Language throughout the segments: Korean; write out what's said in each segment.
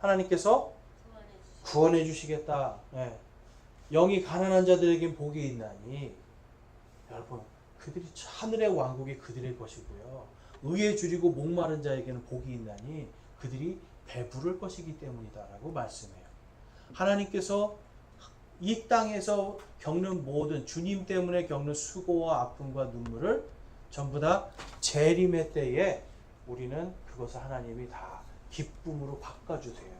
하나님께서 구원해 주시겠다. 예. 영이 가난한 자들에겐 복이 있나니 여러분 그들이 하늘의 왕국이 그들의 것이고요. 의에 줄이고 목마른 자에게는 복이 있나니 그들이 배부를 것이기 때문이다라고 말씀해요. 하나님께서 이 땅에서 겪는 모든 주님 때문에 겪는 수고와 아픔과 눈물을 전부 다 재림의 때에 우리는 그것을 하나님이 다 기쁨으로 바꿔주세요.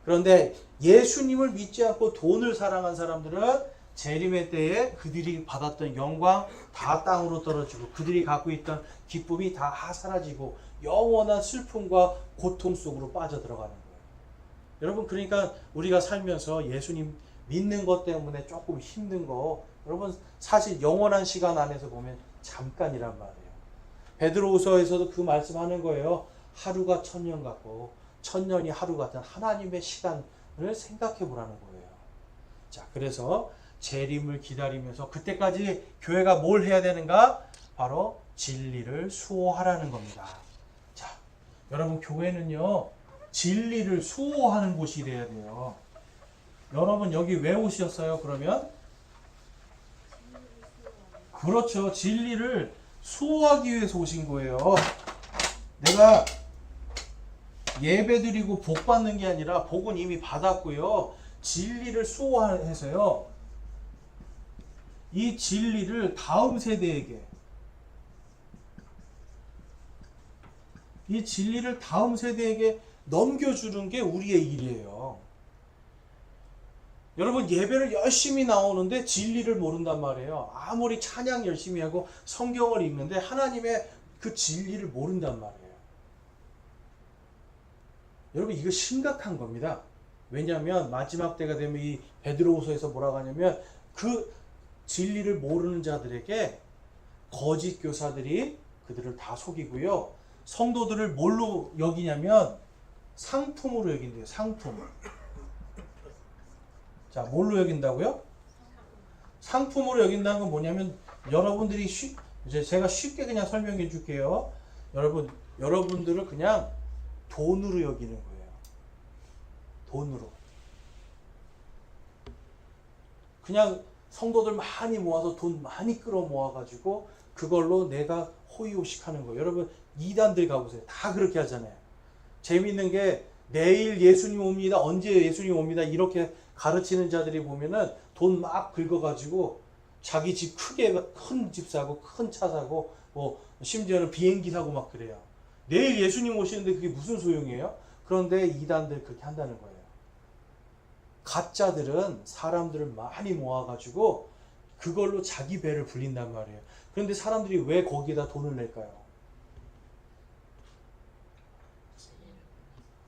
그런데 예수님을 믿지 않고 돈을 사랑한 사람들은 재림의 때에 그들이 받았던 영광 다 땅으로 떨어지고 그들이 갖고 있던 기쁨이 다 사라지고 영원한 슬픔과 고통 속으로 빠져들어가는 거예요. 여러분 그러니까 우리가 살면서 예수님 믿는 것 때문에 조금 힘든 거 여러분 사실 영원한 시간 안에서 보면 잠깐이란 말이에요. 베드로후서에서도 그 말씀하는 거예요. 하루가 천년 같고 천년이 하루 같은 하나님의 시간을 생각해 보라는 거예요. 자, 그래서 재림을 기다리면서 그때까지 교회가 뭘 해야 되는가? 바로 진리를 수호하라는 겁니다. 자, 여러분 교회는요 진리를 수호하는 곳이 돼야 돼요. 여러분 여기 왜 오셨어요? 그러면 그렇죠. 진리를 수호하기 위해서 오신 거예요. 내가 예배드리고 복 받는 게 아니라 복은 이미 받았고요. 진리를 수호해서요. 이 진리를 다음 세대에게 넘겨주는 게 우리의 일이에요. 여러분 예배를 열심히 나오는데 진리를 모른단 말이에요. 아무리 찬양 열심히 하고 성경을 읽는데 하나님의 그 진리를 모른단 말이에요. 여러분 이거 심각한 겁니다. 왜냐하면 마지막 때가 되면 이 베드로후서에서 뭐라고 하냐면 그 진리를 모르는 자들에게 거짓 교사들이 그들을 다 속이고요. 성도들을 뭘로 여기냐면 상품으로 여긴대요. 상품. 자, 뭘로 여긴다고요? 상품으로 여긴다는 건 뭐냐면 여러분들이 이제 제가 쉽게 그냥 설명해 줄게요. 여러분들을 그냥 돈으로 여기는 거예요. 돈으로. 그냥 성도들 많이 모아서 돈 많이 끌어 모아가지고 그걸로 내가 호의호식하는 거예요. 여러분 이단들 가보세요. 다 그렇게 하잖아요. 재밌는 게 내일 예수님 옵니다. 언제 예수님 옵니다. 이렇게 가르치는 자들이 보면은 돈 막 긁어가지고 자기 집 크게 큰 집 사고 큰 차 사고 뭐 심지어는 비행기 사고 막 그래요. 내일 예수님 오시는데 그게 무슨 소용이에요? 그런데 이단들 그렇게 한다는 거예요. 가짜들은 사람들을 많이 모아가지고 그걸로 자기 배를 불린단 말이에요. 그런데 사람들이 왜 거기에다 돈을 낼까요?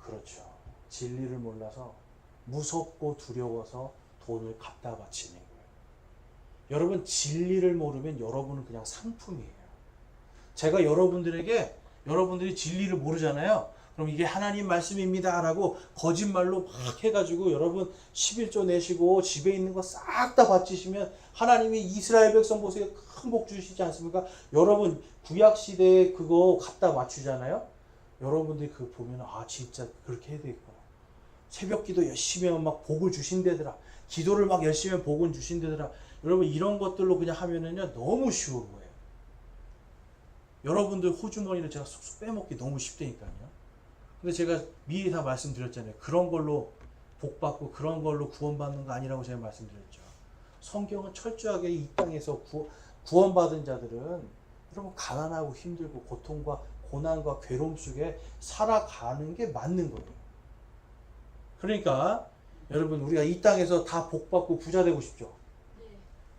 그렇죠. 진리를 몰라서 무섭고 두려워서 돈을 갖다 바치는 거예요. 여러분 진리를 모르면 여러분은 그냥 상품이에요. 제가 여러분들이 진리를 모르잖아요. 그럼 이게 하나님 말씀입니다 라고 거짓말로 막 해가지고 여러분 11조 내시고 집에 있는 거 싹 다 바치시면 하나님이 이스라엘 백성 보세요. 큰 복 주시지 않습니까? 여러분 구약시대에 그거 갖다 맞추잖아요. 여러분들이 그거 보면 아 진짜 그렇게 해야 되겠구나. 새벽 기도 열심히 하면 막 복을 주신대더라. 기도를 막 열심히 하면 복은 주신대더라. 여러분 이런 것들로 그냥 하면은요 너무 쉬운 거예요. 여러분들 호주머니를 제가 쏙쏙 빼먹기 너무 쉽다니까요. 근데 제가 미리 다 말씀드렸잖아요. 그런 걸로 복 받고 그런 걸로 구원받는 거 아니라고 제가 말씀드렸죠. 성경은 철저하게 이 땅에서 구원받은 자들은 여러분 가난하고 힘들고 고통과 고난과 괴로움 속에 살아가는 게 맞는 거예요. 그러니까 여러분 우리가 이 땅에서 다 복 받고 부자 되고 싶죠.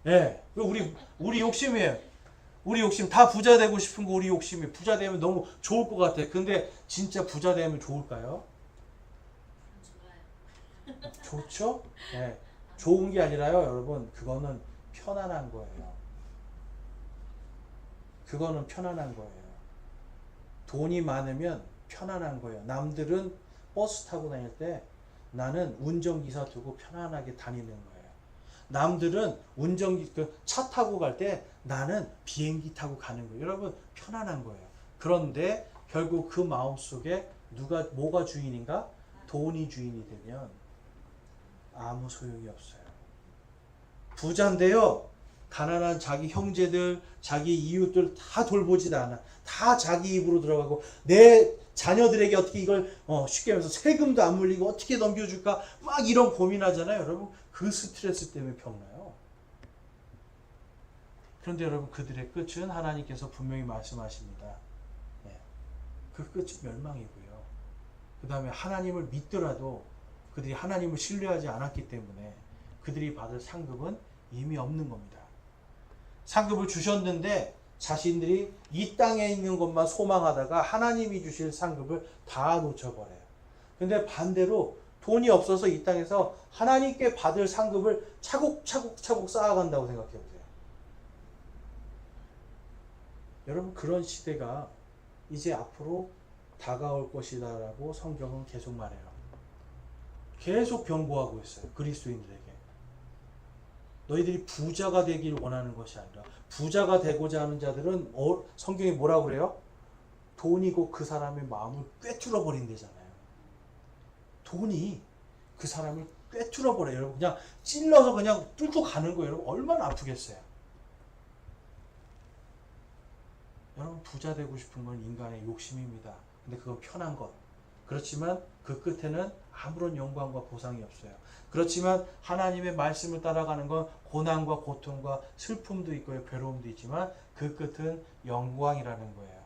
네. 우리 욕심이에요. 우리 욕심 다 부자 되고 싶은 거 우리 욕심이 부자 되면 너무 좋을 것 같아. 근데 진짜 부자 되면 좋을까요? 좋죠? 네. 좋은 게 아니라요, 여러분. 그거는 편안한 거예요. 그거는 편안한 거예요. 돈이 많으면 편안한 거예요. 남들은 버스 타고 다닐 때 나는 운전기사 두고 편안하게 다니는 거예요. 남들은 차 타고 갈 때 나는 비행기 타고 가는 거예요. 여러분 편안한 거예요. 그런데 결국 그 마음속에 뭐가 주인인가? 돈이 주인이 되면 아무 소용이 없어요. 부자인데요, 가난한 자기 형제들, 자기 이웃들 다 돌보지도 않아. 다 자기 입으로 들어가고, 내 자녀들에게 어떻게 이걸 쉽게 말해서 세금도 안 물리고 어떻게 넘겨줄까 막 이런 고민하잖아요. 여러분, 그 스트레스 때문에 병나요. 그런데 여러분, 그들의 끝은 하나님께서 분명히 말씀하십니다. 그 끝은 멸망이고요. 그 다음에 하나님을 믿더라도 그들이 하나님을 신뢰하지 않았기 때문에 그들이 받을 상급은 이미 없는 겁니다. 상급을 주셨는데 자신들이 이 땅에 있는 것만 소망하다가 하나님이 주실 상급을 다 놓쳐버려요. 근데 반대로 돈이 없어서 이 땅에서 하나님께 받을 상급을 차곡차곡 쌓아간다고 생각해 보세요. 여러분, 그런 시대가 이제 앞으로 다가올 것이다라고 성경은 계속 말해요. 계속 경고하고 있어요. 그리스도인들에게. 너희들이 부자가 되길 원하는 것이 아니라, 부자가 되고자 하는 자들은 성경이 뭐라고 그래요? 돈이고 그 사람의 마음을 꿰뚫어 버린대잖아요. 돈이 그 사람을 꿰뚫어 버려요. 여러분, 그냥 찔러서 그냥 뚫고 가는 거예요. 여러분, 얼마나 아프겠어요. 여러분, 부자 되고 싶은 건 인간의 욕심입니다. 근데 그건 편한 것. 그렇지만 그 끝에는 아무런 영광과 보상이 없어요. 그렇지만 하나님의 말씀을 따라가는 건 고난과 고통과 슬픔도 있고요, 괴로움도 있지만 그 끝은 영광이라는 거예요.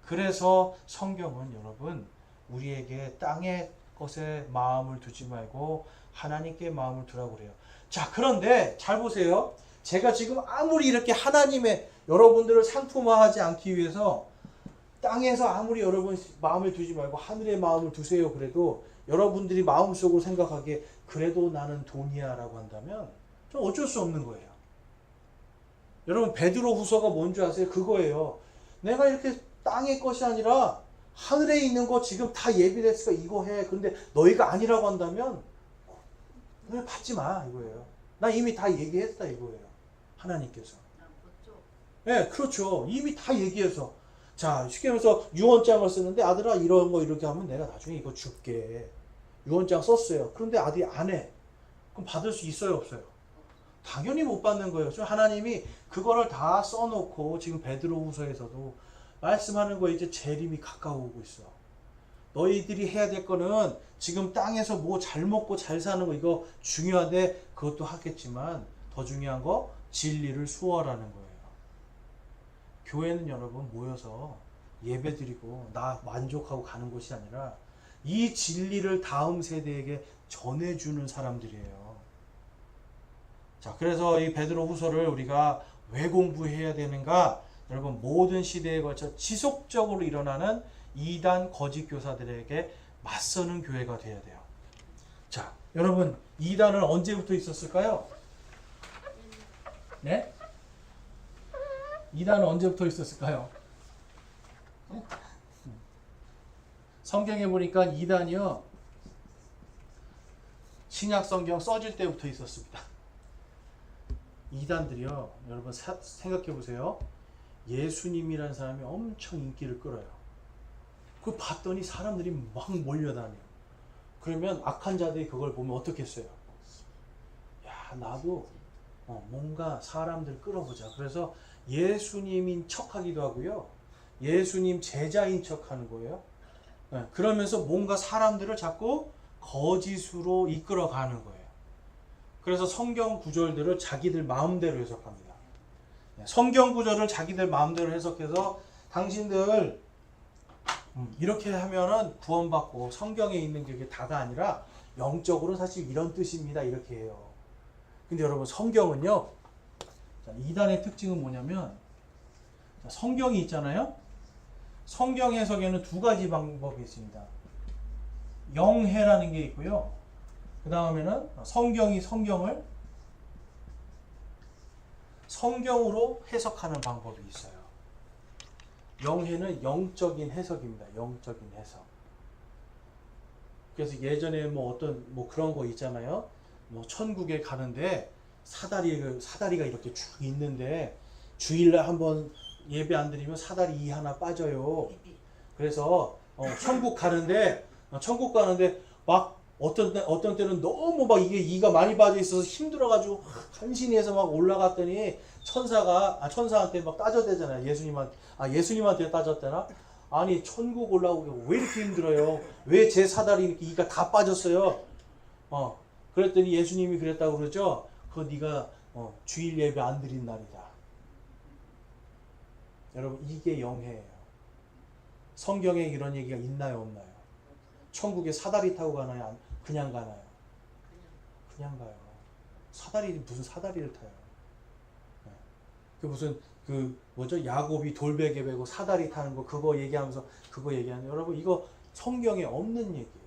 그래서 성경은 여러분, 우리에게 땅의 것에 마음을 두지 말고 하나님께 마음을 두라고 그래요. 자, 그런데 잘 보세요. 제가 지금 아무리 이렇게 하나님의 여러분들을 상품화하지 않기 위해서 땅에서 아무리 여러분 마음을 두지 말고 하늘에 마음을 두세요 그래도, 여러분들이 마음속으로 생각하기에 그래도 나는 돈이야 라고 한다면 좀 어쩔 수 없는 거예요. 여러분, 베드로 후서가 뭔지 아세요? 그거예요. 내가 이렇게 땅의 것이 아니라 하늘에 있는 거 지금 다 예비됐으니까 이거 해. 근데 너희가 아니라고 한다면 너희 받지 마 이거예요. 나 이미 다 얘기했다 이거예요. 하나님께서. 네, 그렇죠. 이미 다 얘기해서. 자, 쉽게 말해서 유언장을 쓰는데 아들아 이런 거 이렇게 하면 내가 나중에 이거 줄게. 유언장 썼어요. 그런데 아들이 안 해. 그럼 받을 수 있어요, 없어요? 당연히 못 받는 거예요. 하나님이 그거를 다 써놓고 지금 베드로후서에서도 말씀하는 거에 이제 재림이 가까워오고 있어. 너희들이 해야 될 거는 지금 땅에서 뭐 잘 먹고 잘 사는 거 이거 중요한데 그것도 하겠지만 더 중요한 거 진리를 수월하는 거예요. 교회는 여러분 모여서 예배드리고 나 만족하고 가는 곳이 아니라 이 진리를 다음 세대에게 전해주는 사람들이에요. 자, 그래서 이 베드로후서를 우리가 왜 공부해야 되는가? 여러분, 모든 시대에 걸쳐 지속적으로 일어나는 이단 거짓 교사들에게 맞서는 교회가 되어야 돼요. 자, 여러분, 이단은 언제부터 있었을까요? 네? 이단은 언제부터 있었을까요? 성경에 보니까 이단이요, 신약 성경 써질 때부터 있었습니다. 이단들이요, 여러분 생각해 보세요. 예수님이라는 사람이 엄청 인기를 끌어요. 그걸 봤더니 사람들이 막 몰려다녀요. 그러면 악한 자들이 그걸 보면 어떻겠어요? 야, 나도 뭔가 사람들 끌어보자. 그래서 예수님인 척하기도 하고요, 예수님 제자인 척하는 거예요. 그러면서 뭔가 사람들을 자꾸 거짓으로 이끌어가는 거예요. 그래서 성경 구절들을 자기들 마음대로 해석합니다. 성경 구절을 자기들 마음대로 해석해서 당신들 이렇게 하면은 구원받고 성경에 있는 게 다가 아니라 영적으로 사실 이런 뜻입니다 이렇게 해요. 근데 여러분, 성경은요, 이단의 특징은 뭐냐면, 성경이 있잖아요. 성경 해석에는 두 가지 방법이 있습니다. 영해라는 게 있고요, 그 다음에는 성경이 성경을 성경으로 해석하는 방법이 있어요. 영해는 영적인 해석입니다. 영적인 해석. 그래서 예전에 어떤 그런 거 있잖아요. 천국에 가는데 사다리가 이렇게 쭉 있는데 주일날 한번 예배 안 드리면 사다리 이 하나 빠져요. 그래서 천국 가는데 막 어떤 때는 너무 막 이게 이가 많이 빠져 있어서 힘들어가지고 간신히 해서 막 올라갔더니 천사한테 막 따져대잖아요. 예수님한테 따졌대나? 아니 천국 올라오기 왜 이렇게 힘들어요? 왜 제 사다리 이렇게 이가 다 빠졌어요? 그랬더니 예수님이 그랬다고 그러죠. 그거 네가 주일 예배 안 드린 날이다. 여러분 이게 영해예요. 성경에 이런 얘기가 있나요, 없나요? 천국에 사다리 타고 가나요? 그냥 가나요? 그냥 가요. 무슨 사다리를 타요? 그 무슨 뭐죠? 야곱이 돌베개 베고 사다리 타는 거 그거 얘기하면서 그거 얘기하는 여러분 이거 성경에 없는 얘기예요.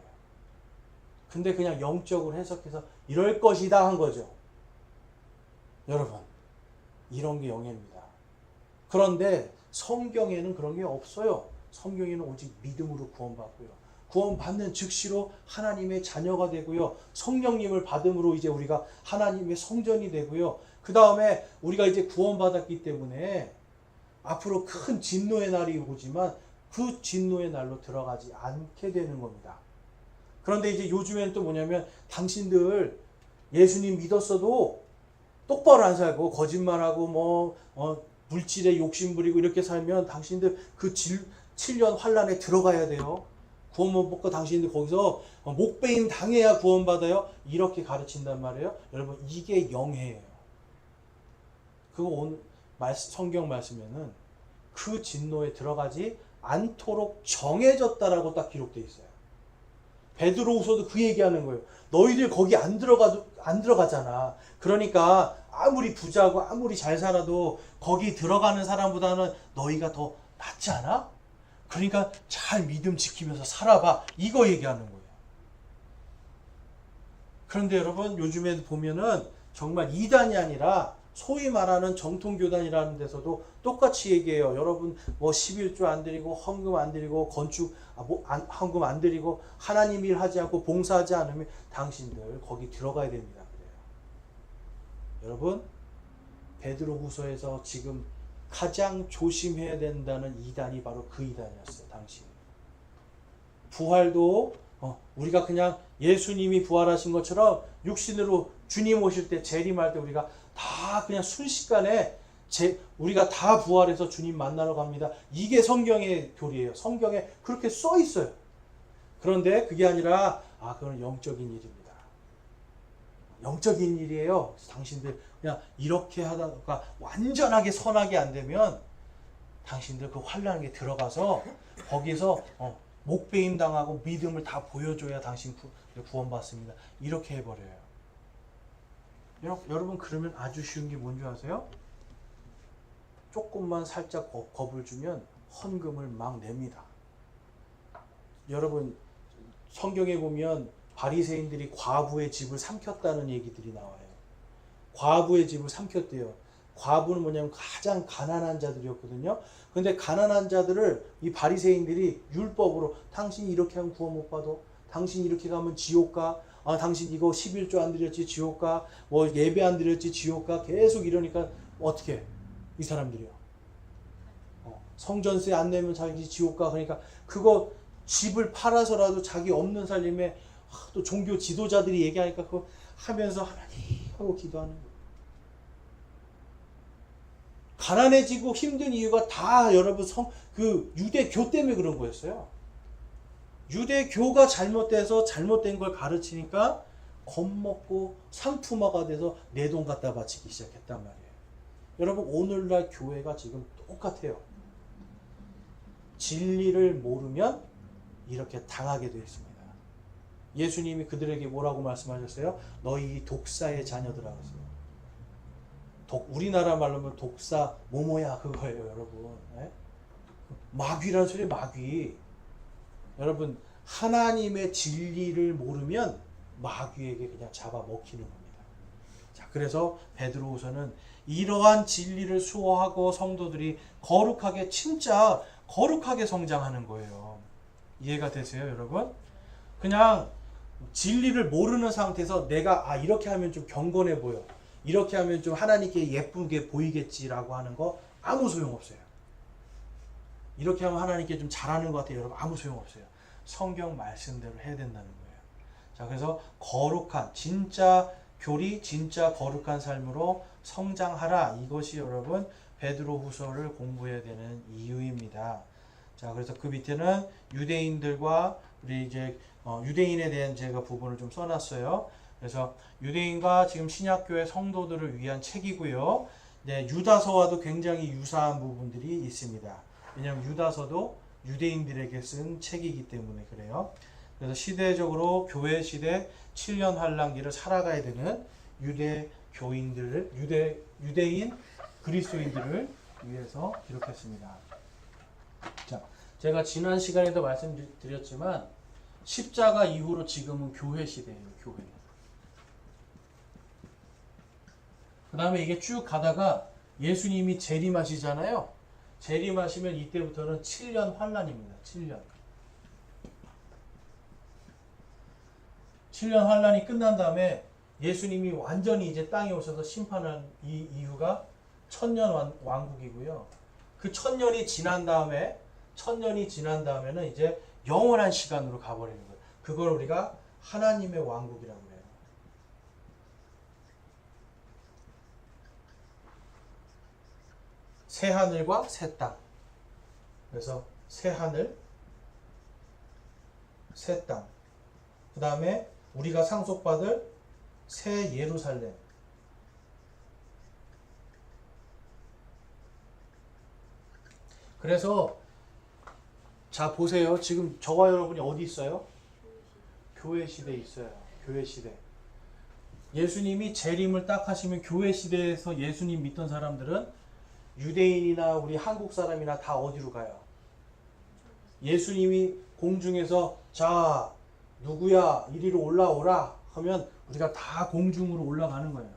근데 그냥 영적으로 해석해서 이럴 것이다 한 거죠. 여러분 이런 게 영예입니다. 그런데 성경에는 그런 게 없어요. 성경에는 오직 믿음으로 구원받고요. 구원받는 즉시로 하나님의 자녀가 되고요. 성령님을 받음으로 이제 우리가 하나님의 성전이 되고요. 그 다음에 우리가 이제 구원받았기 때문에 앞으로 큰 진노의 날이 오지만 그 진노의 날로 들어가지 않게 되는 겁니다. 그런데 이제 요즘엔 또 뭐냐면 당신들 예수님 믿었어도 똑바로 안 살고 거짓말하고 물질에 욕심부리고 이렇게 살면 당신들 그 7년 환란에 들어가야 돼요. 구원 못 받고 당신들 거기서 목베임 당해야 구원받아요. 이렇게 가르친단 말이에요. 여러분 이게 영해예요. 그거 오늘 성경 말씀에는 그 진노에 들어가지 않도록 정해졌다라고 딱 기록되어 있어요. 베드로후서도 그 얘기하는 거예요. 너희들 거기 안 들어가잖아. 그러니까 아무리 부자고 아무리 잘 살아도 거기 들어가는 사람보다는 너희가 더 낫지 않아? 그러니까 잘 믿음 지키면서 살아봐. 이거 얘기하는 거예요. 그런데 여러분 요즘에 보면은 정말 이단이 아니라 소위 말하는 정통교단이라는 데서도 똑같이 얘기해요. 여러분 11조 안 드리고 헌금 안 드리고 헌금 안 드리고 하나님 일 하지 않고 봉사하지 않으면 당신들 거기 들어가야 됩니다. 그래요. 여러분 베드로후서에서 지금 가장 조심해야 된다는 이단이 바로 그 이단이었어요. 당시 부활도 우리가 그냥 예수님이 부활하신 것처럼 육신으로 주님 오실 때 재림할 때 우리가 다 그냥 순식간에 우리가 다 부활해서 주님 만나러 갑니다. 이게 성경의 교리예요. 성경에 그렇게 써 있어요. 그런데 그게 아니라 그건 영적인 일입니다. 영적인 일이에요. 당신들 그냥 이렇게 하다가 완전하게 선하게 안 되면 당신들 그 환난에 들어가서 거기서 목베임 당하고 믿음을 다 보여줘야 당신 구원받습니다. 이렇게 해버려요. 여러분 그러면 아주 쉬운 게 뭔지 아세요? 조금만 살짝 겁을 주면 헌금을 막 냅니다. 여러분 성경에 보면 바리새인들이 과부의 집을 삼켰다는 얘기들이 나와요. 과부의 집을 삼켰대요. 과부는 뭐냐면 가장 가난한 자들이었거든요. 근데 가난한 자들을 이 바리새인들이 율법으로 당신이 이렇게 하면 구원 못 받아. 당신 이렇게 가면 지옥 가. 당신 이거 11조 안 드렸지 지옥 가. 예배 안 드렸지 지옥 가. 계속 이러니까 어떻게 해? 이 사람들이요. 성전세 안 내면 자기 지옥 가. 그러니까 그거 집을 팔아서라도 자기 없는 살림에 또 종교 지도자들이 얘기하니까 그거 하면서 하나님 하고 기도하는 거예요. 가난해지고 힘든 이유가 다 여러분 유대교 때문에 그런 거였어요. 유대교가 잘못돼서 잘못된 걸 가르치니까 겁먹고 상투마가 돼서 내 돈 갖다 바치기 시작했단 말이에요. 여러분 오늘날 교회가 지금 똑같아요. 진리를 모르면 이렇게 당하게 되어 있습니다. 예수님이 그들에게 뭐라고 말씀하셨어요? 너희 독사의 자녀들아 그랬어요. 우리나라 말로 하면 독사 뭐뭐야 그거예요, 여러분. 네? 마귀라는 소리 마귀. 여러분 하나님의 진리를 모르면 마귀에게 그냥 잡아먹히는 겁니다. 자, 그래서 베드로후서는 이러한 진리를 수호하고 성도들이 거룩하게 진짜 거룩하게 성장하는 거예요. 이해가 되세요, 여러분? 그냥 진리를 모르는 상태에서 내가 이렇게 하면 좀 경건해 보여. 이렇게 하면 좀 하나님께 예쁘게 보이겠지라고 하는 거 아무 소용없어요. 이렇게 하면 하나님께 좀 잘하는 것 같아요. 여러분 아무 소용없어요. 성경 말씀대로 해야 된다는 거예요. 자, 그래서 거룩한 진짜 교리, 진짜 거룩한 삶으로 성장하라. 이것이 여러분 베드로후서를 공부해야 되는 이유입니다. 자, 그래서 그 밑에는 유대인들과 우리 이제 유대인에 대한 제가 부분을 좀 써놨어요. 그래서 유대인과 지금 신약교회 성도들을 위한 책이고요. 네, 유다서와도 굉장히 유사한 부분들이 있습니다. 왜냐하면 유다서도 유대인들에게 쓴 책이기 때문에 그래요. 그래서 시대적으로 교회 시대 7년 환란기를 살아가야 되는 유대인 그리스도인들을 위해서 기록했습니다. 자, 제가 지난 시간에도 말씀드렸지만 십자가 이후로 지금은 교회 시대예요. 교회. 그 다음에 이게 쭉 가다가 예수님이 재림하시잖아요. 재림하시면 이때부터는 7년 환란입니다. 7년. 7년 환란이 끝난 다음에 예수님이 완전히 이제 땅에 오셔서 심판한 이 이유가 천년 왕국이고요. 그 천년이 지난 다음에는 이제 영원한 시간으로 가버리는 거예요. 그걸 우리가 하나님의 왕국이라고 해요. 새 하늘과 새 땅. 그래서 새 하늘, 새 땅. 그 다음에 우리가 상속받을 새 예루살렘. 그래서 자 보세요. 지금 저와 여러분이 어디 있어요? 교회 시대에 있어요. 교회 시대. 예수님이 재림을 딱 하시면 교회 시대에서 예수님 믿던 사람들은 유대인이나 우리 한국 사람이나 다 어디로 가요? 예수님이 공중에서 자 누구야 이리로 올라오라 하면 우리가 다 공중으로 올라가는 거예요.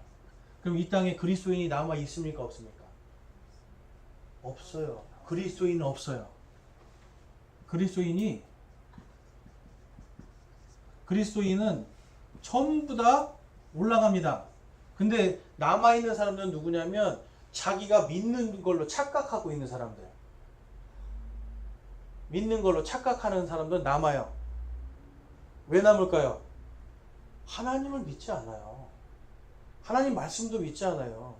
그럼 이 땅에 그리스도인이 남아 있습니까 없습니까? 없어요. 그리스도인은 없어요. 그리스도인은 전부 다 올라갑니다. 근데 남아있는 사람들은 누구냐면 자기가 믿는 걸로 착각하고 있는 사람들. 믿는 걸로 착각하는 사람들은 남아요. 왜 남을까요? 하나님을 믿지 않아요. 하나님 말씀도 믿지 않아요.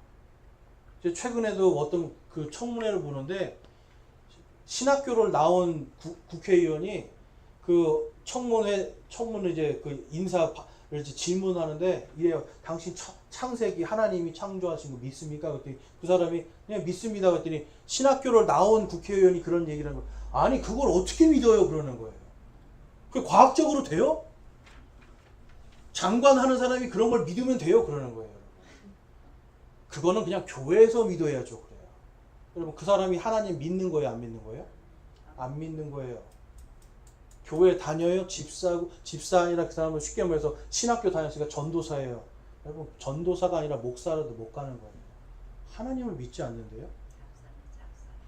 최근에도 어떤 그 청문회를 보는데 신학교를 나온 국회의원이 그 청문회 이제 그 인사를 이제 질문하는데 이래요. 당신 창세기 하나님이 창조하신 거 믿습니까? 그랬더니 그 사람이 그냥 믿습니다. 그랬더니 신학교를 나온 국회의원이 그런 얘기를 하는 거예요. 아니 그걸 어떻게 믿어요? 그러는 거예요. 그게 과학적으로 돼요? 장관하는 사람이 그런 걸 믿으면 돼요? 그러는 거예요. 그거는 그냥 교회에서 믿어야죠. 그래요. 여러분 그 사람이 하나님 믿는 거예요? 안 믿는 거예요? 안 믿는 거예요. 교회 다녀요? 집사아니라 그 사람은 쉽게 말해서 신학교 다녔으니까 전도사예요. 여러분 전도사가 아니라 목사라도 못 가는 거예요. 하나님을 믿지 않는데요?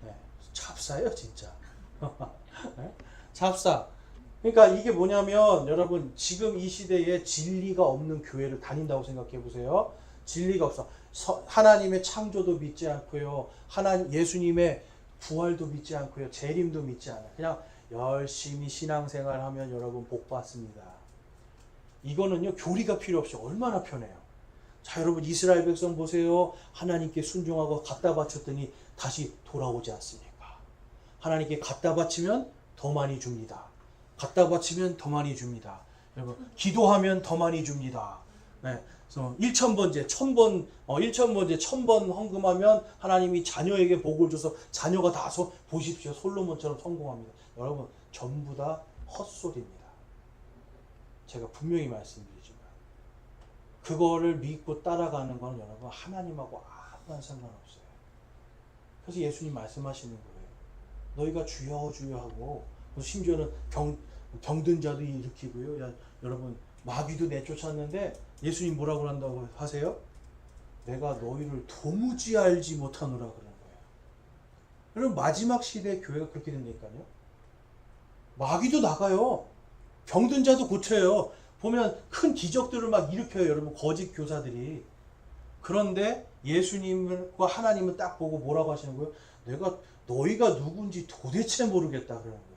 네, 잡사예요 진짜. 네? 잡사. 그러니까 이게 뭐냐면 여러분 지금 이 시대에 진리가 없는 교회를 다닌다고 생각해 보세요. 진리가 없어. 하나님의 창조도 믿지 않고요. 예수님의 부활도 믿지 않고요. 재림도 믿지 않아요. 그냥 열심히 신앙생활하면 여러분 복 받습니다. 이거는요 교리가 필요 없이 얼마나 편해요. 자 여러분 이스라엘 백성 보세요. 하나님께 순종하고 갖다 바쳤더니 다시 돌아오지 않습니까? 하나님께 갖다 바치면 더 많이 줍니다. 갖다 바치면 더 많이 줍니다. 여러분 기도하면 더 많이 줍니다. 네. 그래서 1,000번째 1,000번째 헌금하면 하나님이 자녀에게 복을 줘서 자녀가 다 보십시오. 솔로몬처럼 성공합니다. 여러분 전부 다 헛소리입니다. 제가 분명히 말씀드리지만 그거를 믿고 따라가는 건 여러분 하나님하고 아무런 상관없어요. 그래서 예수님 말씀하시는 거예요. 너희가 주여 주여 하고 심지어는 병든 자도 일으키고요. 여러분 마귀도 내쫓았는데 예수님 뭐라고 한다고 하세요? 내가 너희를 도무지 알지 못하노라 그러는 거예요. 여러분 마지막 시대에 교회가 그렇게 된다니까요. 마귀도 나가요. 병든 자도 고쳐요. 보면 큰 기적들을 막 일으켜요. 여러분 거짓 교사들이. 그런데 예수님과 하나님은 딱 보고 뭐라고 하시는 거예요? 너희가 누군지 도대체 모르겠다 그러는 거예요.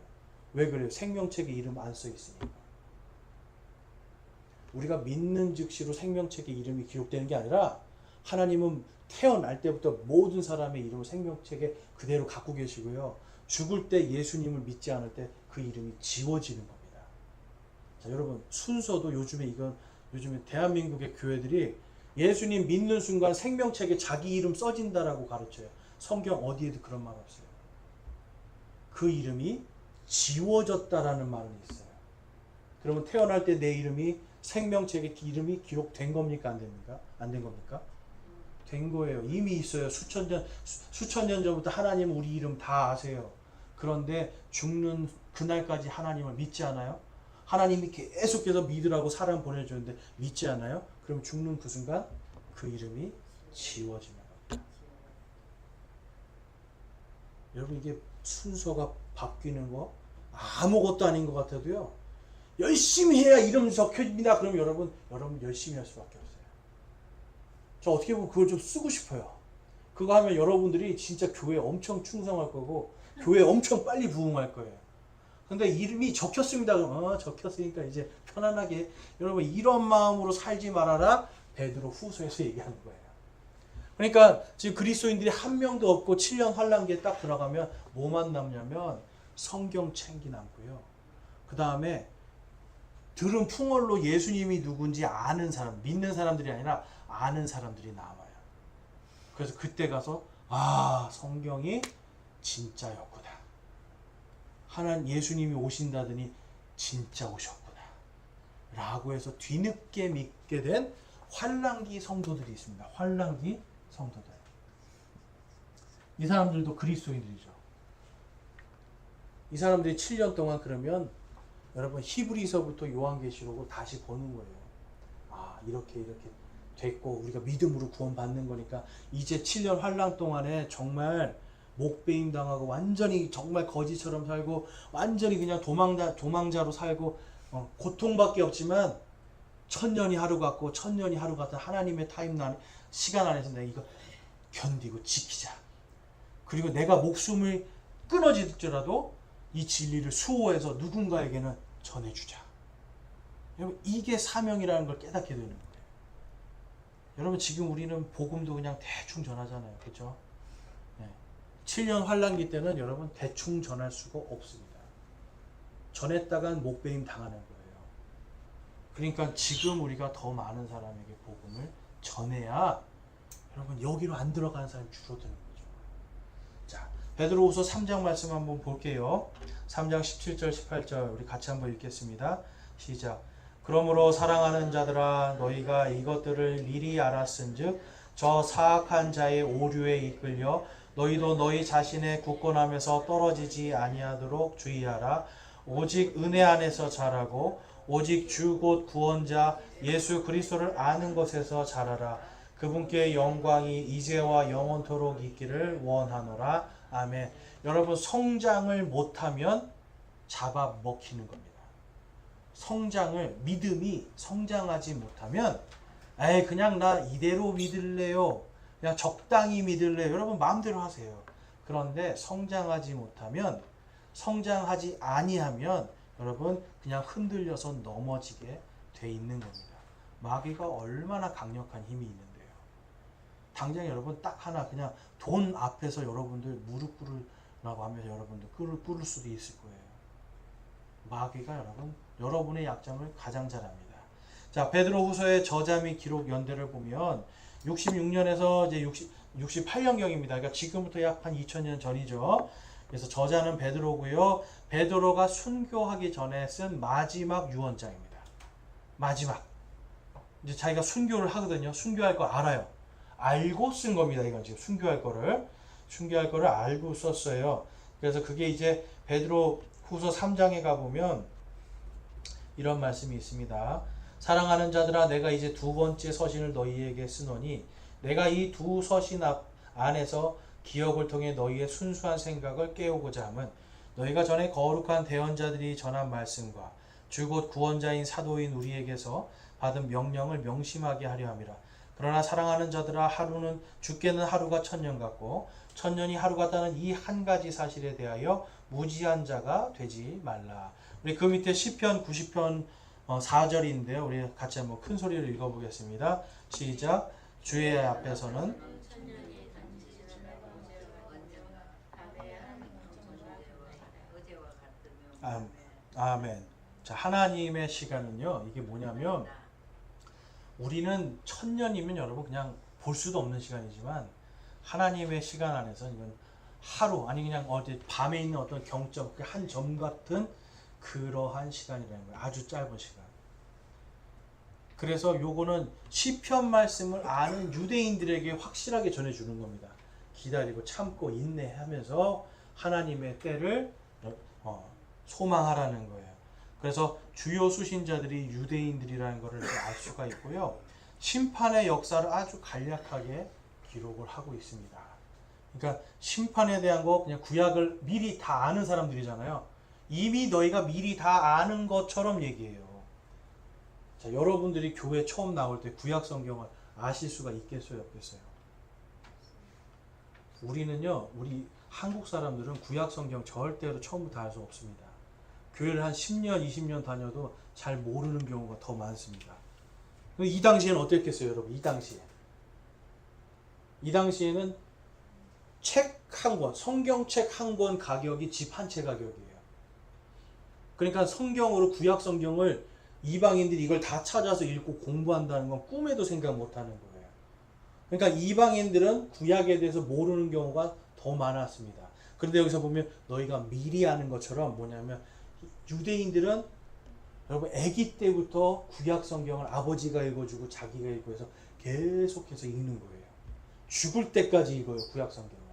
왜 그래요? 생명책에 이름 안 써 있으니까. 우리가 믿는 즉시로 생명책에 이름이 기록되는 게 아니라 하나님은 태어날 때부터 모든 사람의 이름을 생명책에 그대로 갖고 계시고요. 죽을 때 예수님을 믿지 않을 때 그 이름이 지워지는 겁니다. 자, 여러분 순서도 요즘에 대한민국의 교회들이 예수님 믿는 순간 생명책에 자기 이름 써진다라고 가르쳐요. 성경 어디에도 그런 말 없어요. 그 이름이 지워졌다라는 말은 있어요. 그러면 태어날 때 내 이름이 생명책에 이름이 기록된 겁니까? 안 됩니까? 안 된 겁니까? 된 거예요. 이미 있어요. 수천 년 전부터 하나님은 우리 이름 다 아세요. 그런데 죽는 그날까지 하나님을 믿지 않아요? 하나님이 계속해서 믿으라고 사람 보내주는데 믿지 않아요? 그럼 죽는 그 순간 그 이름이 지워지는 겁니다. 여러분 이게 순서가 바뀌는 거 아무것도 아닌 것 같아도요. 열심히 해야 이름 적혀집니다. 그럼 여러분 열심히 할 수밖에 없어요. 저 어떻게 보면 그걸 좀 쓰고 싶어요. 그거 하면 여러분들이 진짜 교회에 엄청 충성할 거고 교회에 엄청 빨리 부흥할 거예요. 근데 이름이 적혔습니다. 그럼 적혔으니까 이제 편안하게 여러분 이런 마음으로 살지 말아라. 베드로 후서에서 얘기하는 거예요. 그러니까 지금 그리스도인들이 한 명도 없고 7년 환란기에 딱 들어가면 뭐만 남냐면 성경책이 남고요. 그 다음에 들은 풍월로 예수님이 누군지 아는 사람, 믿는 사람들이 아니라 아는 사람들이 남아요. 그래서 그때 가서 성경이 진짜였구나. 하나님 예수님이 오신다더니 진짜 오셨구나. 라고 해서 뒤늦게 믿게 된 환란기 성도들이 있습니다. 환란기 성도들. 이 사람들도 그리스도인들이죠. 이 사람들이 7년 동안 그러면 여러분 히브리서부터 요한계시록을 다시 보는 거예요. 이렇게 됐고 우리가 믿음으로 구원받는 거니까 이제 7년 환란 동안에 정말 목배임 당하고 완전히 정말 거지처럼 살고 완전히 그냥 도망자로 살고 고통밖에 없지만 천년이 하루 같고 천년이 하루 같은 하나님의 시간 안에서 내가 이거 견디고 지키자. 그리고 내가 목숨을 끊어질지라도 이 진리를 수호해서 누군가에게는 전해주자. 여러분 이게 사명이라는 걸 깨닫게 되는 거예요. 여러분 지금 우리는 복음도 그냥 대충 전하잖아요. 그렇죠? 7년 환란기 때는 여러분 대충 전할 수가 없습니다. 전했다간 목배임 당하는 거예요. 그러니까 지금 우리가 더 많은 사람에게 복음을 전해야 여러분 여기로 안 들어가는 사람이 줄어드는 거죠. 자, 베드로후서 3장 말씀 한번 볼게요. 3장 17절 18절 우리 같이 한번 읽겠습니다. 시작. 그러므로 사랑하는 자들아 너희가 이것들을 미리 알았은즉 저 사악한 자의 오류에 이끌려 너희도 너희 자신의 굳건함에서 떨어지지 아니하도록 주의하라. 오직 은혜 안에서 자라고 오직 주 곧 구원자 예수 그리스도를 아는 것에서 자라라. 그분께 영광이 이제와 영원토록 있기를 원하노라. 아멘. 여러분 성장을 못하면 잡아먹히는 겁니다. 믿음이 성장하지 못하면 그냥 나 이대로 믿을래요. 그냥 적당히 믿을래요. 여러분 마음대로 하세요. 그런데 성장하지 아니하면 여러분 그냥 흔들려서 넘어지게 돼 있는 겁니다. 마귀가 얼마나 강력한 힘이 있는데요. 당장 여러분 딱 하나 그냥 돈 앞에서 여러분들 무릎 꿇으라고 하면서 여러분들 꿇을 수도 있을 거예요. 마귀가 여러분의 약점을 가장 잘 압니다. 자, 베드로후서의 저자 및 기록 연대를 보면 66년에서 이제 68년경입니다. 그러니까 지금부터 약 한 2000년 전이죠. 그래서 저자는 베드로고요. 베드로가 순교하기 전에 쓴 마지막 유언장입니다. 마지막. 이제 자기가 순교를 하거든요. 순교할 거 알아요. 알고 쓴 겁니다. 이건 지금 순교할 거를 알고 썼어요. 그래서 그게 이제 베드로후서 3장에 가보면 이런 말씀이 있습니다. 사랑하는 자들아 내가 이제 두 번째 서신을 너희에게 쓰노니 내가 이 두 서신 안에서 기억을 통해 너희의 순수한 생각을 깨우고자 함은 너희가 전에 거룩한 대언자들이 전한 말씀과 주 곧 구원자인 사도인 우리에게서 받은 명령을 명심하게 하려 함이라. 그러나 사랑하는 자들아 죽게는 하루가 천년 같고 천년이 하루 같다는 이 한 가지 사실에 대하여 무지한 자가 되지 말라. 우리 그 밑에 시편 90편 4절인데요. 우리 같이 한번 큰 소리로 읽어보겠습니다. 시작. 주의 앞에서는 아멘. 자, 하나님의 시간은요, 이게 뭐냐면, 우리는 천년이면 여러분 그냥 볼 수도 없는 시간이지만, 하나님의 시간 안에서 이건 하루, 아니 그냥 어디 밤에 있는 어떤 경점, 한 점 같은 그러한 시간이라는 거예요. 아주 짧은 시간. 그래서 요거는 시편 말씀을 아는 유대인들에게 확실하게 전해주는 겁니다. 기다리고 참고 인내하면서 하나님의 때를 소망하라는 거예요. 그래서 주요 수신자들이 유대인들이라는 것을 알 수가 있고요. 심판의 역사를 아주 간략하게 기록을 하고 있습니다. 그러니까 심판에 대한 거 그냥 구약을 미리 다 아는 사람들이잖아요. 이미 너희가 미리 다 아는 것처럼 얘기해요. 자, 여러분들이 교회 처음 나올 때 구약 성경을 아실 수가 있겠어요, 없겠어요? 우리는요, 우리 한국 사람들은 구약 성경 절대로 처음부터 알 수 없습니다. 교회를 한 10년, 20년 다녀도 잘 모르는 경우가 더 많습니다. 이 당시에는 어땠겠어요, 여러분? 이 당시에. 이 당시에는 책 한 권, 성경책 한 권 가격이 집 한 채 가격이에요. 그러니까 성경으로 구약 성경을 이방인들이 이걸 다 찾아서 읽고 공부한다는 건 꿈에도 생각 못하는 거예요. 그러니까 이방인들은 구약에 대해서 모르는 경우가 더 많았습니다. 그런데 여기서 보면 너희가 미리 아는 것처럼 뭐냐면 유대인들은 여러분 아기 때부터 구약 성경을 아버지가 읽어주고 자기가 읽고 해서 계속해서 읽는 거예요. 죽을 때까지 읽어요, 구약 성경을.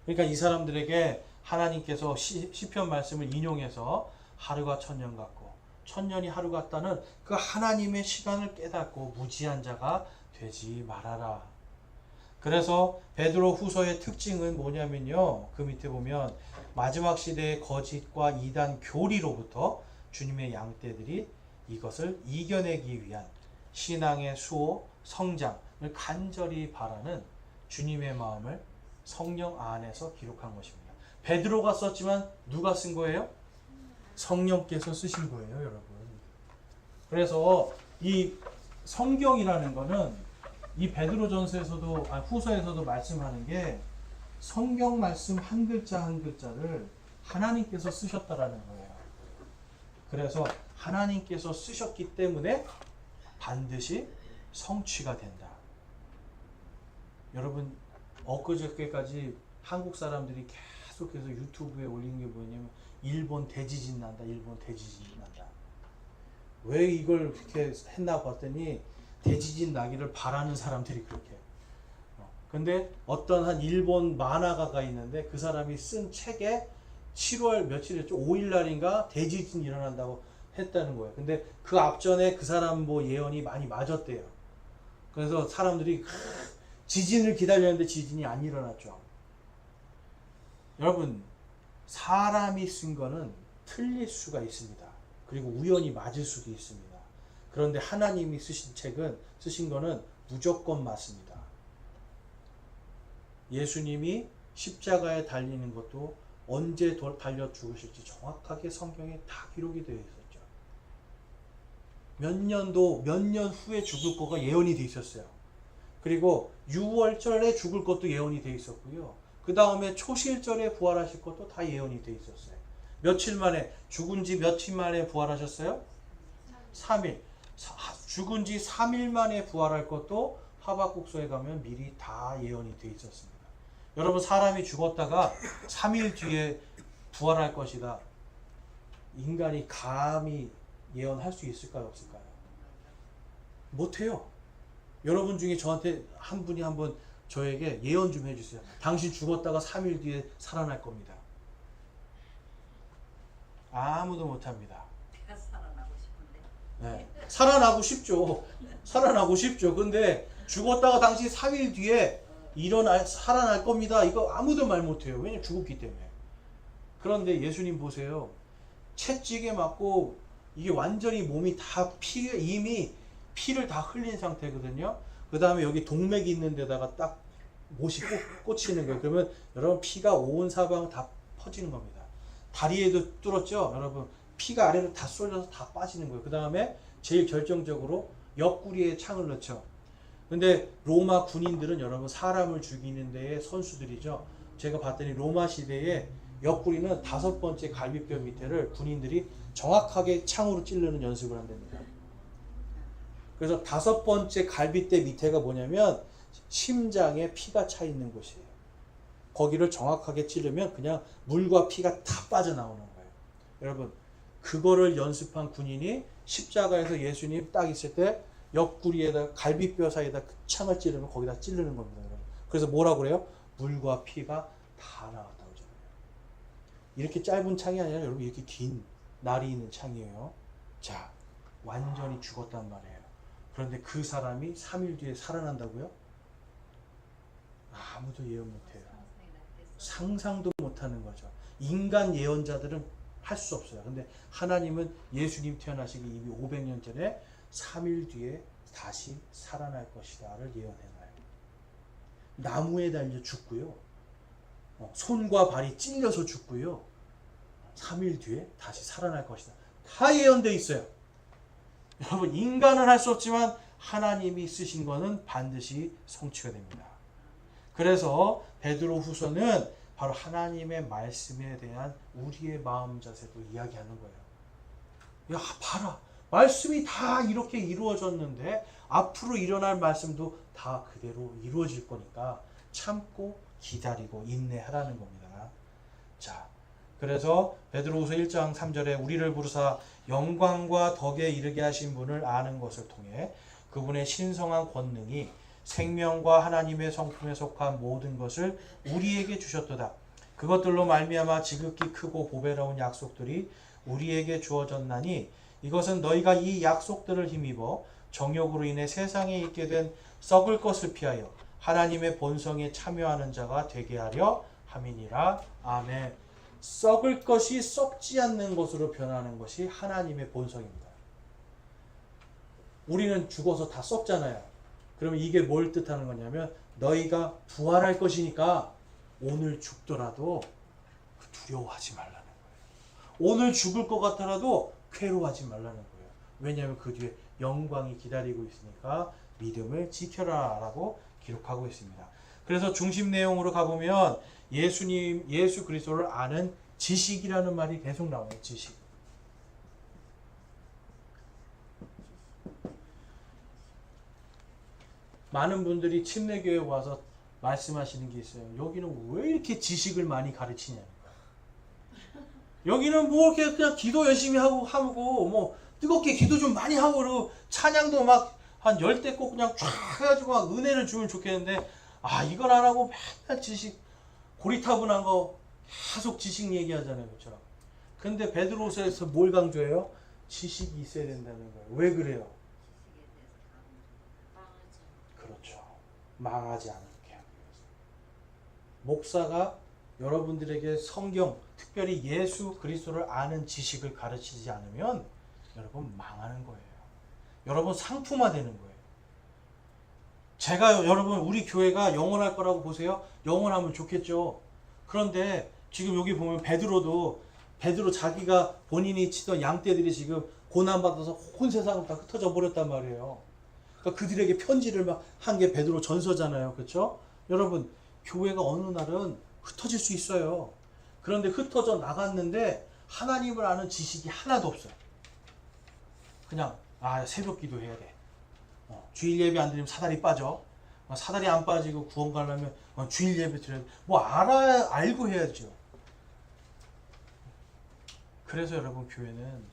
그러니까 이 사람들에게 하나님께서 시편 말씀을 인용해서 하루가 천년 같고 천년이 하루 같다는 그 하나님의 시간을 깨닫고 무지한 자가 되지 말아라. 그래서 베드로 후서의 특징은 뭐냐면요, 그 밑에 보면 마지막 시대의 거짓과 이단 교리로부터 주님의 양떼들이 이것을 이겨내기 위한 신앙의 수호, 성장을 간절히 바라는 주님의 마음을 성령 안에서 기록한 것입니다. 베드로가 썼지만 누가 쓴 거예요? 성령께서 쓰신 거예요, 여러분. 그래서 이 성경이라는 거는 이 베드로전서에서도 후서에서도 말씀하는 게 성경 말씀 한 글자 한 글자를 하나님께서 쓰셨다라는 거예요. 그래서 하나님께서 쓰셨기 때문에 반드시 성취가 된다. 여러분, 엊그저께까지 한국 사람들이 계속해서 유튜브에 올리는 게 뭐냐면 일본 대지진 난다, 일본 대지진 난다. 왜 이걸 그렇게 했나 봤더니 대지진 나기를 바라는 사람들이 그렇게. 근데 어떤 한 일본 만화가가 있는데 그 사람이 쓴 책에 7월 며칠이었죠? 5일 날인가 대지진 일어난다고 했다는 거예요. 근데 그 앞전에 그 사람 뭐 예언이 많이 맞았대요. 그래서 사람들이 지진을 기다렸는데 지진이 안 일어났죠. 여러분, 사람이 쓴 거는 틀릴 수가 있습니다. 그리고 우연히 맞을 수도 있습니다. 그런데 하나님이 쓰신 거는 무조건 맞습니다. 예수님이 십자가에 달리는 것도 언제 달려 죽으실지 정확하게 성경에 다 기록이 되어 있었죠. 몇 년 후에 죽을 거가 예언이 되어 있었어요. 그리고 6월절에 죽을 것도 예언이 되어 있었고요. 그 다음에 초실절에 부활하실 것도 다 예언이 되어 있었어요. 며칠 만에, 죽은 지 며칠 만에 부활하셨어요? 3일. 죽은 지 3일 만에 부활할 것도 하박국서에 가면 미리 다 예언이 되어 있었습니다. 여러분, 사람이 죽었다가 3일 뒤에 부활할 것이다. 인간이 감히 예언할 수 있을까요, 없을까요? 못해요. 여러분 중에 저한테 한 분이 한번 저에게 예언 좀 해주세요. 당신 죽었다가 3일 뒤에 살아날 겁니다. 아무도 못합니다. 내가 살아나고 싶은데. 네. 살아나고 싶죠. 살아나고 싶죠. 근데 죽었다가 당신 3일 뒤에 살아날 겁니다. 이거 아무도 말 못해요. 왜냐면 죽었기 때문에. 그런데 예수님 보세요. 채찍에 맞고 이게 완전히 몸이 다 이미 피를 다 흘린 상태거든요. 그 다음에 여기 동맥이 있는 데다가 딱 못이 꽂히는 거예요. 그러면 여러분 피가 온 사방 다 퍼지는 겁니다. 다리에도 뚫었죠? 여러분 피가 아래로 다 쏠려서 다 빠지는 거예요. 그 다음에 제일 결정적으로 옆구리에 창을 넣죠. 근데 로마 군인들은 여러분 사람을 죽이는 데의 선수들이죠. 제가 봤더니 로마 시대에 옆구리는 5번째 갈비뼈 밑에를 군인들이 정확하게 창으로 찌르는 연습을 한답니다. 그래서 5번째 갈비뼈 밑에가 뭐냐면 심장에 피가 차 있는 곳이에요. 거기를 정확하게 찌르면 그냥 물과 피가 다 빠져나오는 거예요. 여러분 그거를 연습한 군인이 십자가에서 예수님 딱 있을 때 옆구리에다 갈비뼈 사이에다 그 창을 찌르면 거기다 찌르는 겁니다. 여러분. 그래서 뭐라고 그래요? 물과 피가 다 나왔다고 그러잖아요. 이렇게 짧은 창이 아니라 여러분 이렇게 긴 날이 있는 창이에요. 자, 완전히 죽었단 말이에요. 그런데 그 사람이 3일 뒤에 살아난다고요? 아무도 예언 못해요. 상상도 못하는 거죠. 인간 예언자들은 할 수 없어요. 근데 하나님은 예수님 태어나시기 이미 500년 전에 3일 뒤에 다시 살아날 것이다를 예언해놔요. 나무에 달려 죽고요. 손과 발이 찔려서 죽고요. 3일 뒤에 다시 살아날 것이다. 다 예언되어 있어요. 여러분 인간은 할 수 없지만 하나님이 쓰신 거는 반드시 성취가 됩니다. 그래서 베드로 후서는 바로 하나님의 말씀에 대한 우리의 마음 자세도 이야기하는 거예요. 야 봐라 말씀이 다 이렇게 이루어졌는데 앞으로 일어날 말씀도 다 그대로 이루어질 거니까 참고 기다리고 인내하라는 겁니다. 자, 그래서 베드로후서 1장 3절에 우리를 부르사 영광과 덕에 이르게 하신 분을 아는 것을 통해 그분의 신성한 권능이 생명과 하나님의 성품에 속한 모든 것을 우리에게 주셨도다. 그것들로 말미암아 지극히 크고 보배로운 약속들이 우리에게 주어졌나니 이것은 너희가 이 약속들을 힘입어 정욕으로 인해 세상에 있게 된 썩을 것을 피하여 하나님의 본성에 참여하는 자가 되게 하려 함이니라. 아멘. 썩을 것이 썩지 않는 것으로 변하는 것이 하나님의 본성입니다. 우리는 죽어서 다 썩잖아요. 그러면 이게 뭘 뜻하는 거냐면 너희가 부활할 것이니까 오늘 죽더라도 두려워하지 말라는 거예요. 오늘 죽을 것 같더라도 괴로워하지 말라는 거예요. 왜냐하면 그 뒤에 영광이 기다리고 있으니까 믿음을 지켜라 라고 기록하고 있습니다. 그래서 중심 내용으로 가보면 예수 그리스도를 아는 지식이라는 말이 계속 나와요. 지식. 많은 분들이 침례교회에 와서 말씀하시는 게 있어요. 여기는 왜 이렇게 지식을 많이 가르치냐니까. 여기는 뭐 이렇게 그냥 기도 열심히 하고 뭐 뜨겁게 기도 좀 많이 하고 그리고 찬양도 막 한 10대 꼭 그냥 쫙 해가지고 막 은혜를 주면 좋겠는데 이건 안 하고 맨날 지식 고리타분한 거 계속 지식 얘기하잖아요. 그렇죠? 근데 베드로서에서 뭘 강조해요? 지식이 있어야 된다는 거예요. 왜 그래요? 그렇죠. 망하지 않게 하기 위해서. 목사가 여러분들에게 성경, 특별히 예수 그리스도를 아는 지식을 가르치지 않으면 여러분 망하는 거예요. 여러분 상품화되는 거예요. 제가 여러분 우리 교회가 영원할 거라고 보세요? 영원하면 좋겠죠. 그런데 지금 여기 보면 베드로 자기가 본인이 치던 양떼들이 지금 고난받아서 온 세상을 다 흩어져 버렸단 말이에요. 그러니까 그들에게 편지를 막 한 게 베드로 전서잖아요. 그렇죠? 여러분 교회가 어느 날은 흩어질 수 있어요. 그런데 흩어져 나갔는데 하나님을 아는 지식이 하나도 없어요. 그냥 새벽 기도해야 돼. 주일 예배 안 드리면 사다리 빠져. 사다리 안 빠지고 구원 가려면 주일 예배 드려야 돼. 알고 해야죠. 그래서 여러분 교회는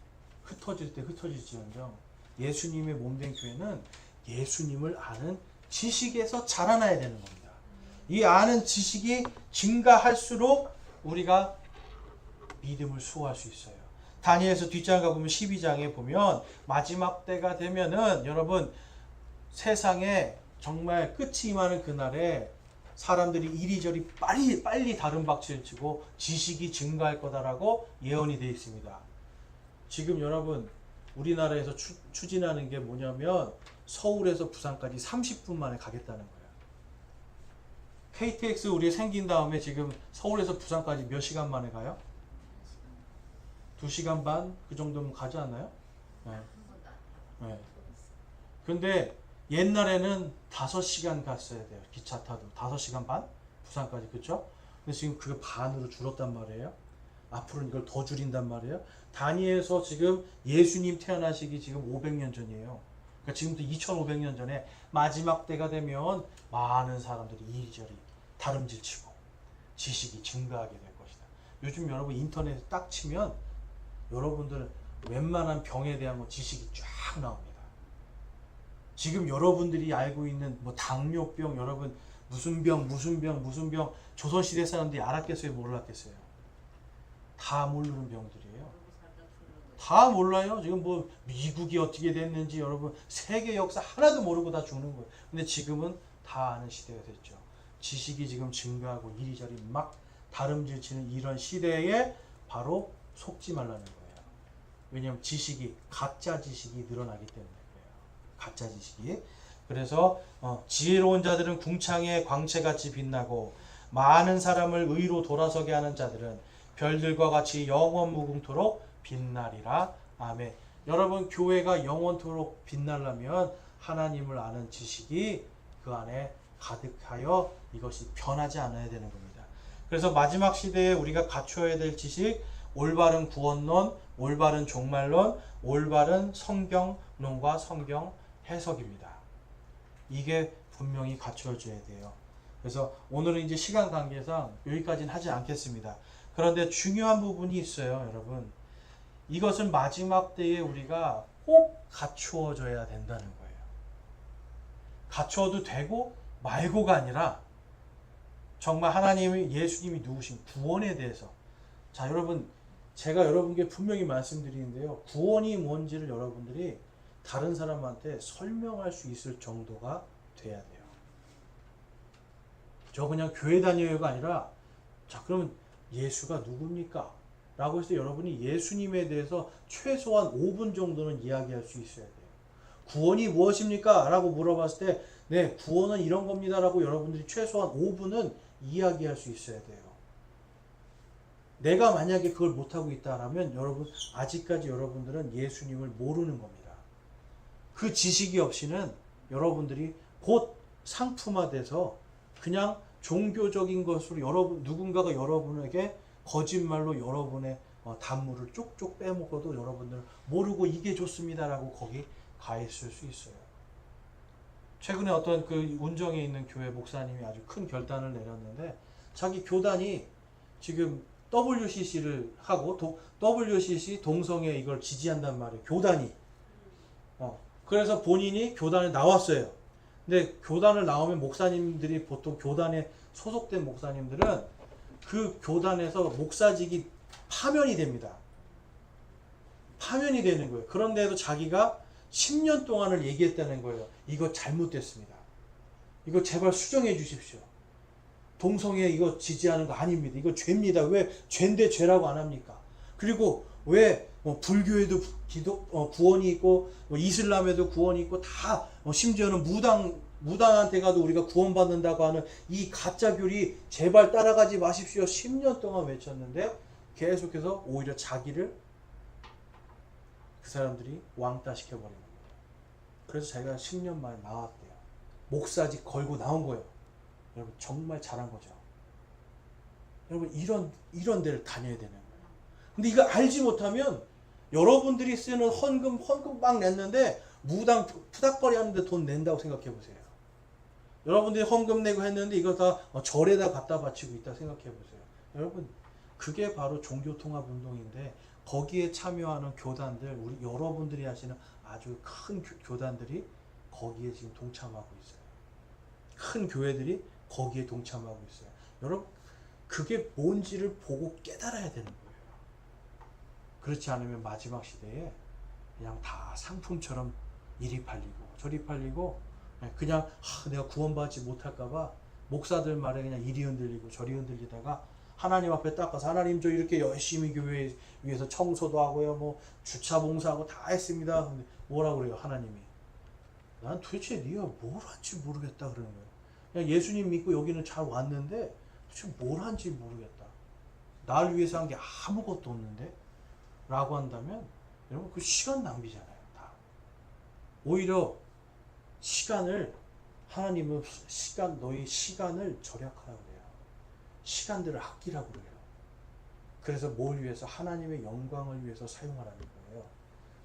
흩어질 때 흩어질지언정 예수님의 몸된 교회는 예수님을 아는 지식에서 자라나야 되는 겁니다. 이 아는 지식이 증가할수록 우리가 믿음을 수호할 수 있어요. 다니엘서 뒷장 가보면 12장에 보면 마지막 때가 되면은 여러분 세상에 정말 끝이 임하는 그날에 사람들이 이리저리 빨리 다른 박치를 치고 지식이 증가할 거다라고 예언이 되어 있습니다. 지금 여러분 우리나라에서 추진하는 게 뭐냐면 서울에서 부산까지 30분 만에 가겠다는 거예요. KTX 우리 생긴 다음에 지금 서울에서 부산까지 몇 시간 만에 가요? 2시간 반 그 정도면 가지 않나요? 네. 한 번도 안 네. 타봤어. 근데 옛날에는 5시간 갔어야 돼요. 기차 타도 5시간 반? 부산까지. 그쵸? 근데 지금 그게 반으로 줄었단 말이에요. 앞으로는 이걸 더 줄인단 말이에요. 단위에서 지금 예수님 태어나시기 지금 500년 전이에요. 그러니까 지금부터 2500년 전에 마지막 때가 되면 많은 사람들이 이리저리 다름질치고 지식이 증가하게 될 것이다. 요즘 여러분 인터넷에 딱 치면 여러분들 웬만한 병에 대한 지식이 쫙 나옵니다. 지금 여러분들이 알고 있는 뭐 당뇨병, 여러분 무슨 병 조선시대 사람들이 알았겠어요, 몰랐겠어요? 다 모르는 병들이에요. 그러고 살다 죽는 거지. 다 몰라요. 지금 뭐 미국이 어떻게 됐는지 여러분 세계 역사 하나도 모르고 다 죽는 거예요. 근데 지금은 다 아는 시대가 됐죠. 지식이 지금 증가하고 이리저리 막 다름질치는 이런 시대에 바로 속지 말라는 거예요. 왜냐하면 지식이 가짜 지식이 늘어나기 때문에 그래요. 가짜 지식이. 그래서 지혜로운 자들은 궁창의 광채같이 빛나고 많은 사람을 의로 돌아서게 하는 자들은 별들과 같이 영원 무궁토록 빛나리라. 아멘. 여러분 교회가 영원토록 빛나려면 하나님을 아는 지식이 그 안에 가득하여 이것이 변하지 않아야 되는 겁니다. 그래서 마지막 시대에 우리가 갖춰야 될 지식, 올바른 구원론, 올바른 종말론, 올바른 성경론과 성경 해석입니다. 이게 분명히 갖춰져야 돼요. 그래서 오늘은 이제 시간 관계상 여기까지는 하지 않겠습니다. 그런데 중요한 부분이 있어요, 여러분. 이것은 마지막 때에 우리가 꼭 갖추어져야 된다는 거예요. 갖추어도 되고 말고가 아니라 정말 하나님이 예수님이 누구신 구원에 대해서 자 여러분 제가 여러분께 분명히 말씀드리는데요. 구원이 뭔지를 여러분들이 다른 사람한테 설명할 수 있을 정도가 돼야 돼요. 저 그냥 교회 다녀요가 아니라 자 그러면 예수가 누굽니까? 라고 해서 여러분이 예수님에 대해서 최소한 5분 정도는 이야기할 수 있어야 돼요. 구원이 무엇입니까? 라고 물어봤을 때 네, 구원은 이런 겁니다. 라고 여러분들이 최소한 5분은 이야기할 수 있어야 돼요. 내가 만약에 그걸 못하고 있다라면 여러분 아직까지 여러분들은 예수님을 모르는 겁니다. 그 지식이 없이는 여러분들이 곧 상품화돼서 그냥 종교적인 것으로 여러분 누군가가 여러분에게 거짓말로 여러분의 단물을 쪽쪽 빼먹어도 여러분들 모르고 이게 좋습니다라고 거기 가 있을 수 있어요. 최근에 어떤 그 운정에 있는 교회 목사님이 아주 큰 결단을 내렸는데 자기 교단이 지금 WCC를 하고 WCC 동성애 이걸 지지한단 말이에요. 교단이. 그래서 본인이 교단에 나왔어요. 근데 교단을 나오면 목사님들이 보통 교단에 소속된 목사님들은 그 교단에서 목사직이 파면이 됩니다. 파면이 되는 거예요. 그런데도 자기가 10년 동안을 얘기했다는 거예요. 이거 잘못됐습니다. 이거 제발 수정해 주십시오. 동성애 이거 지지하는 거 아닙니다. 이거 죄입니다. 왜 죄인데 죄라고 안 합니까? 그리고 왜 불교에도 구원이 있고 이슬람에도 구원이 있고 다 심지어는 무당한테 가도 우리가 구원받는다고 하는 이 가짜 교리 제발 따라가지 마십시오. 10년 동안 외쳤는데 계속해서 오히려 자기를 그 사람들이 왕따 시켜버리는 거예요. 그래서 자기가 10년 만에 나왔대요. 목사직 걸고 나온 거예요. 여러분 정말 잘한 거죠. 여러분 이런 데를 다녀야 되는 거예요. 근데 이거 알지 못하면 여러분들이 쓰는 헌금 막 냈는데 무당 푸닥거리 하는데 돈 낸다고 생각해 보세요. 여러분들이 헌금 내고 했는데 이거 다 절에다 갖다 바치고 있다 생각해 보세요. 여러분 그게 바로 종교통합운동인데 거기에 참여하는 교단들 우리 여러분들이 하시는 아주 큰 교단들이 거기에 지금 동참하고 있어요. 큰 교회들이 거기에 동참하고 있어요. 여러분 그게 뭔지를 보고 깨달아야 되는 거예요. 그렇지 않으면 마지막 시대에 그냥 다 상품처럼 이리 팔리고 저리 팔리고 그냥 내가 구원받지 못할까봐 목사들 말에 그냥 이리 흔들리고 저리 흔들리다가 하나님 앞에 딱 가서 하나님 저 이렇게 열심히 교회 위해서 청소도 하고요 뭐 주차 봉사하고 다 했습니다. 근데 뭐라고 그래요 하나님이? 난 도대체 네가 뭘 한지 모르겠다 그러는 거예요. 그냥 예수님 믿고 여기는 잘 왔는데 도대체 뭘 한지 모르겠다. 날 위해서 한 게 아무것도 없는데 라고 한다면 여러분 그 시간 낭비잖아요. 다. 오히려 시간을 하나님은 너희 시간을 절약하라고 그래요. 시간들을 아끼라고 그래요. 그래서 뭘 위해서? 하나님의 영광을 위해서 사용하라는 거예요.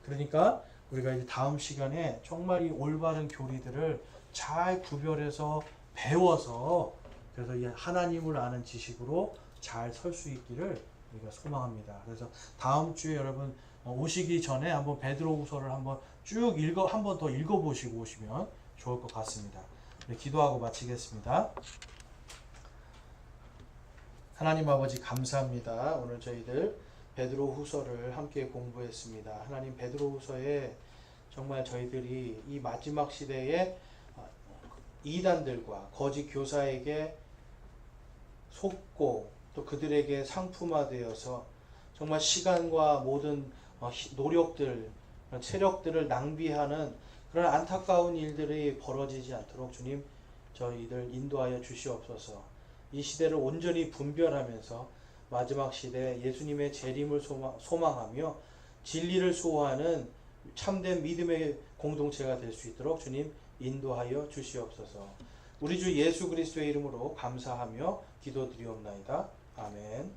그러니까 우리가 이제 다음 시간에 정말 이 올바른 교리들을 잘 구별해서 배워서 그래서 이 하나님을 아는 지식으로 잘 설 수 있기를 우리가 소망합니다. 그래서 다음 주에 여러분 오시기 전에 한번 베드로후서를 한번 쭉 한 번 더 읽어보시고 오시면 좋을 것 같습니다. 네, 기도하고 마치겠습니다. 하나님 아버지 감사합니다. 오늘 저희들 베드로후서를 함께 공부했습니다. 하나님 베드로후서에 정말 저희들이 이 마지막 시대에 이단들과 거짓 교사에게 속고 또 그들에게 상품화되어서 정말 시간과 모든 노력들, 체력들을 낭비하는 그런 안타까운 일들이 벌어지지 않도록 주님 저희들 인도하여 주시옵소서. 이 시대를 온전히 분별하면서 마지막 시대 예수님의 재림을 소망하며 진리를 수호하는 참된 믿음의 공동체가 될 수 있도록 주님 인도하여 주시옵소서. 우리 주 예수 그리스도의 이름으로 감사하며 기도드리옵나이다. 아멘.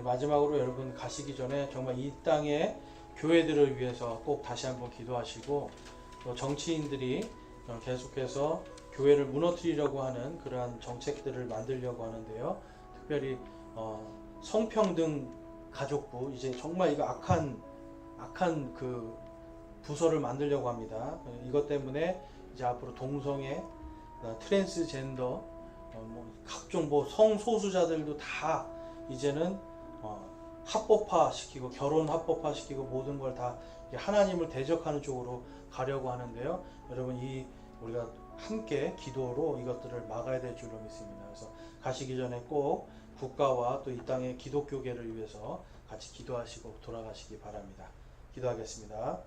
마지막으로 여러분 가시기 전에 정말 이 땅의 교회들을 위해서 꼭 다시 한번 기도하시고 또 정치인들이 계속해서 교회를 무너뜨리려고 하는 그러한 정책들을 만들려고 하는데요. 특별히 성평등 가족부 이제 정말 이거 악한 그 부서를 만들려고 합니다. 이것 때문에 이제 앞으로 동성애, 트랜스젠더, 각종 성소수자들도 다 이제는 합법화시키고 결혼 합법화시키고 모든 걸 다 하나님을 대적하는 쪽으로 가려고 하는데요. 여러분 우리가 함께 기도로 이것들을 막아야 될 줄로 믿습니다. 그래서 가시기 전에 꼭 국가와 또 이 땅의 기독교계를 위해서 같이 기도하시고 돌아가시기 바랍니다. 기도하겠습니다.